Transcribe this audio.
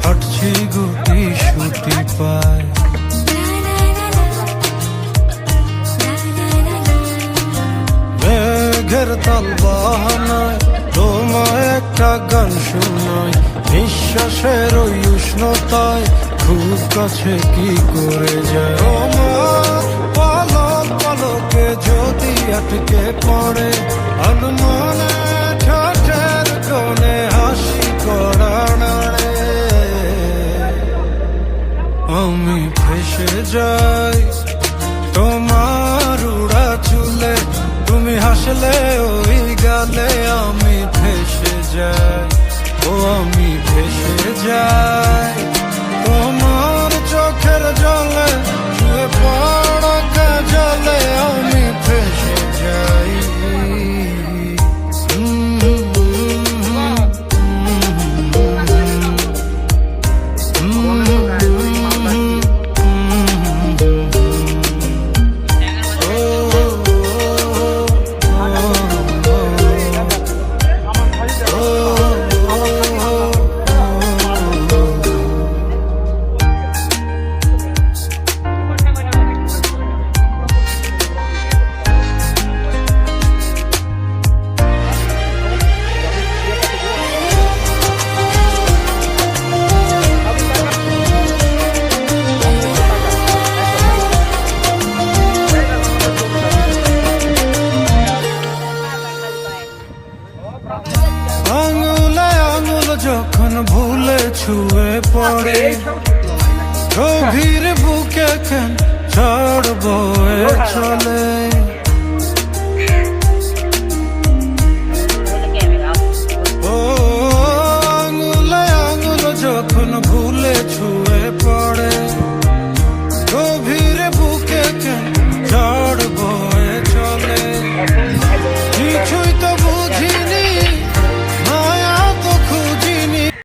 হাঁটছি গুটি সুটি পায়। মেঘের তাল বাহানায় তোমায় একটা গান শোনাই, নিঃশ্বাসের ওই উষ্ণতায় খুব কাছে কি করে যায়। তোমার পলক পলকে যদি আটকে পড়ে আনমনে ঠাটের কোণে হাসি করা নাড়ে, আমি ভেসে যাই তোমার উড়া চুলে, তুমি হাসলে ওই গালে আমি ভেসে যাই। ও আমি ভেসে যাই তোমার চোখের জলে, শুয়ে পড়া কাজলে আমি ভেসে যাই। আঙুলে আঙুল যখন ভুলে ছুঁয়ে পড়ে, গভীর বুকে কেন ঝড় বয়ে চলে।